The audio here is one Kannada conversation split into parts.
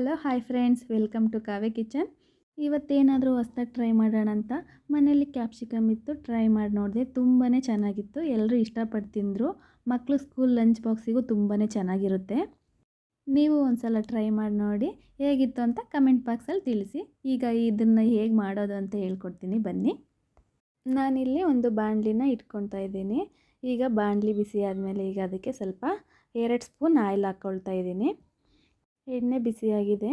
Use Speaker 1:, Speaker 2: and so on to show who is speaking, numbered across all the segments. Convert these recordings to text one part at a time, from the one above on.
Speaker 1: Hello hi friends, welcome to Kavya kitchen. ಇವತ್ತೇನಾದರೂ ಹೊಸ್ದಾಗಿ ಟ್ರೈ ಮಾಡೋಣ ಅಂತ ಮನೇಲಿ ಕ್ಯಾಪ್ಸಿಕಮ್ ಇತ್ತು, ಟ್ರೈ ಮಾಡಿ ನೋಡಿದೆ. ತುಂಬಾ ಚೆನ್ನಾಗಿತ್ತು, ಎಲ್ಲರೂ ಇಷ್ಟಪಟ್ಟು ತಿಂದರು. ಮಕ್ಕಳು ಸ್ಕೂಲ್ ಲಂಚ್ ಬಾಕ್ಸಿಗೂ ತುಂಬಾ ಚೆನ್ನಾಗಿರುತ್ತೆ. ನೀವು ಒಂದ್ಸಲ ಟ್ರೈ ಮಾಡಿ ನೋಡಿ, ಹೇಗಿತ್ತು ಅಂತ ಕಮೆಂಟ್ ಬಾಕ್ಸಲ್ಲಿ ತಿಳಿಸಿ. ಈಗ ಇದನ್ನು ಹೇಗೆ ಮಾಡೋದು ಅಂತ ಹೇಳ್ಕೊಡ್ತೀನಿ, ಬನ್ನಿ. ನಾನಿಲ್ಲಿ ಒಂದು ಬಾಣಲಿನ ಇಟ್ಕೊಳ್ತಾ ಇದ್ದೀನಿ. ಈಗ ಬಾಣಲಿ ಬಿಸಿ ಆದಮೇಲೆ ಈಗ ಅದಕ್ಕೆ ಸ್ವಲ್ಪ 2 ಸ್ಪೂನ್ ಆಯಿಲ್ ಹಾಕ್ಕೊಳ್ತಾ ಇದ್ದೀನಿ. ಎಣ್ಣೆ ಬಿಸಿಯಾಗಿದೆ.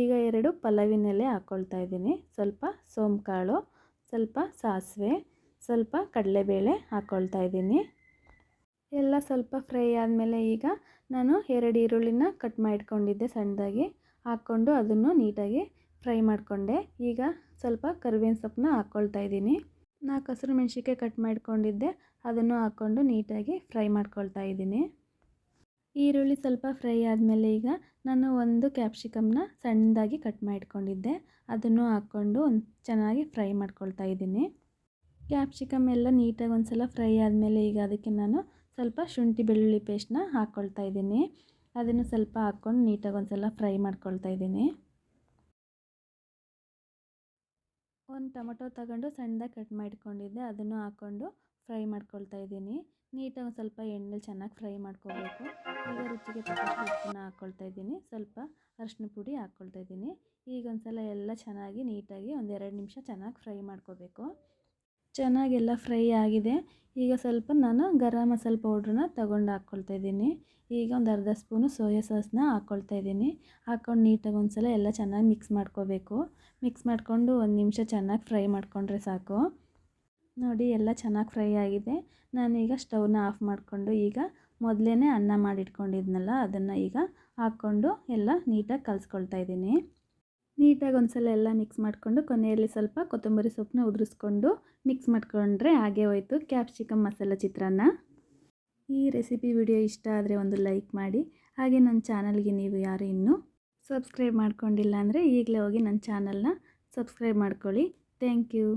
Speaker 1: ಈಗ 2 ಪಲಾವಿನ ಎಲೆ ಹಾಕ್ಕೊಳ್ತಾ ಇದ್ದೀನಿ. ಸ್ವಲ್ಪ ಸೋಂಕಾಳು, ಸ್ವಲ್ಪ ಸಾಸಿವೆ, ಸ್ವಲ್ಪ ಕಡಲೆಬೇಳೆ ಹಾಕ್ಕೊಳ್ತಾ ಇದ್ದೀನಿ. ಎಲ್ಲ ಸ್ವಲ್ಪ ಫ್ರೈ ಆದಮೇಲೆ ಈಗ ನಾನು 2 ಈರುಳ್ಳಿನ ಕಟ್ ಮಾಡಿಟ್ಕೊಂಡಿದ್ದೆ ಸಣ್ಣದಾಗಿ, ಹಾಕ್ಕೊಂಡು ಅದನ್ನು ನೀಟಾಗಿ ಫ್ರೈ ಮಾಡಿಕೊಂಡೆ. ಈಗ ಸ್ವಲ್ಪ ಕರಿಬೇವಿನ ಸೊಪ್ಪನ್ನ ಹಾಕ್ಕೊಳ್ತಾ ಇದ್ದೀನಿ. 4 ಹಸಿರು ಮೆಣಸಿನ್ಕಾಯಿ ಕಟ್ ಮಾಡಿಕೊಂಡಿದ್ದೆ, ಅದನ್ನು ಹಾಕ್ಕೊಂಡು ನೀಟಾಗಿ ಫ್ರೈ ಮಾಡ್ಕೊಳ್ತಾ ಇದ್ದೀನಿ. ಈರುಳ್ಳಿ ಸ್ವಲ್ಪ ಫ್ರೈ ಆದಮೇಲೆ ಈಗ ನಾನು ಒಂದು ಕ್ಯಾಪ್ಸಿಕಮ್ನ ಸಣ್ಣದಾಗಿ ಕಟ್ ಮಾಡಿಟ್ಕೊಂಡಿದ್ದೆ, ಅದನ್ನು ಹಾಕ್ಕೊಂಡು ಚೆನ್ನಾಗಿ ಫ್ರೈ ಮಾಡ್ಕೊಳ್ತಾ ಇದ್ದೀನಿ. ಕ್ಯಾಪ್ಸಿಕಮ್ ಎಲ್ಲ ನೀಟಾಗಿ ಒಂದು ಸಲ ಫ್ರೈ ಆದಮೇಲೆ ಈಗ ಅದಕ್ಕೆ ನಾನು ಸ್ವಲ್ಪ ಶುಂಠಿ ಬೆಳ್ಳುಳ್ಳಿ ಪೇಸ್ಟ್ನ ಹಾಕ್ಕೊಳ್ತಾ ಇದ್ದೀನಿ. ಅದನ್ನು ಸ್ವಲ್ಪ ಹಾಕ್ಕೊಂಡು ನೀಟಾಗಿ ಒಂದು ಸಲ ಫ್ರೈ ಮಾಡ್ಕೊಳ್ತಾ ಇದ್ದೀನಿ. ಒಂದು ಟೊಮೊಟೊ ತಗೊಂಡು ಸಣ್ಣದಾಗಿ ಕಟ್ ಮಾಡಿಟ್ಕೊಂಡಿದ್ದೆ, ಅದನ್ನು ಹಾಕ್ಕೊಂಡು ಫ್ರೈ ಮಾಡ್ಕೊಳ್ತಾ ಇದ್ದೀನಿ. ನೀಟಾಗಿ ಒಂದು ಸ್ವಲ್ಪ ಎಣ್ಣೆಲಿ ಚೆನ್ನಾಗಿ ಫ್ರೈ ಮಾಡ್ಕೋಬೇಕು. ಈಗ ರುಚಿಗೆ ತಕ್ಕಷ್ಟು ಉಪ್ಪನ್ನ ಹಾಕ್ಕೊಳ್ತಾ ಇದ್ದೀನಿ, ಸ್ವಲ್ಪ ಅರಿಶಿನ ಪುಡಿ ಹಾಕ್ಕೊಳ್ತಾ ಇದ್ದೀನಿ. ಈಗ ಒಂದು ಸಲ ಎಲ್ಲ ಚೆನ್ನಾಗಿ ನೀಟಾಗಿ ಒಂದು 2 ನಿಮಿಷ ಚೆನ್ನಾಗಿ ಫ್ರೈ ಮಾಡ್ಕೋಬೇಕು. ಚೆನ್ನಾಗೆಲ್ಲ ಫ್ರೈ ಆಗಿದೆ. ಈಗ ಸ್ವಲ್ಪ ನಾನು ಗರಂ ಮಸಾಲೆ ಪೌಡ್ರನ್ನ ತಗೊಂಡು ಹಾಕ್ಕೊಳ್ತಾ ಇದ್ದೀನಿ. ಈಗ ಒಂದು ಅರ್ಧ ಸ್ಪೂನು ಸೋಯಾ ಸಾಸ್ನ ಹಾಕ್ಕೊಳ್ತಾ ಇದ್ದೀನಿ. ಹಾಕ್ಕೊಂಡು ನೀಟಾಗಿ ಒಂದು ಸಲ ಎಲ್ಲ ಚೆನ್ನಾಗಿ ಮಿಕ್ಸ್ ಮಾಡ್ಕೋಬೇಕು. ಮಿಕ್ಸ್ ಮಾಡಿಕೊಂಡು 1 ನಿಮಿಷ ಚೆನ್ನಾಗಿ ಫ್ರೈ ಮಾಡಿಕೊಂಡ್ರೆ ಸಾಕು. ನೋಡಿ, ಎಲ್ಲ ಚೆನ್ನಾಗಿ ಫ್ರೈ ಆಗಿದೆ. ನಾನೀಗ ಸ್ಟವ್ನ ಆಫ್ ಮಾಡಿಕೊಂಡು ಈಗ ಮೊದಲೇ ಅನ್ನ ಮಾಡಿಟ್ಕೊಂಡಿದ್ನಲ್ಲ, ಅದನ್ನು ಈಗ ಹಾಕ್ಕೊಂಡು ಎಲ್ಲ ನೀಟಾಗಿ ಕಲಿಸ್ಕೊಳ್ತಾ ಇದ್ದೀನಿ. ನೀಟಾಗಿ ಒಂದು ಸಲ ಎಲ್ಲ ಮಿಕ್ಸ್ ಮಾಡಿಕೊಂಡು ಕೊನೆಯಲ್ಲಿ ಸ್ವಲ್ಪ ಕೊತ್ತಂಬರಿ ಸೊಪ್ಪನ್ನ ಉದುರಿಸ್ಕೊಂಡು ಮಿಕ್ಸ್ ಮಾಡಿಕೊಂಡ್ರೆ ಹಾಗೆ ಹೋಯಿತು ಕ್ಯಾಪ್ಸಿಕಮ್ ಮಸಾಲ ಚಿತ್ರಾನ್ನ. ಈ ರೆಸಿಪಿ ವಿಡಿಯೋ ಇಷ್ಟ ಆದರೆ ಒಂದು ಲೈಕ್ ಮಾಡಿ. ಹಾಗೆ ನನ್ನ ಚಾನಲ್ಗೆ ನೀವು ಯಾರು ಇನ್ನೂ ಸಬ್ಸ್ಕ್ರೈಬ್ ಮಾಡ್ಕೊಂಡಿಲ್ಲ ಅಂದರೆ ಈಗಲೇ ಹೋಗಿ ನನ್ನ ಚಾನಲ್ನ ಸಬ್ಸ್ಕ್ರೈಬ್ ಮಾಡ್ಕೊಳ್ಳಿ. Thank you.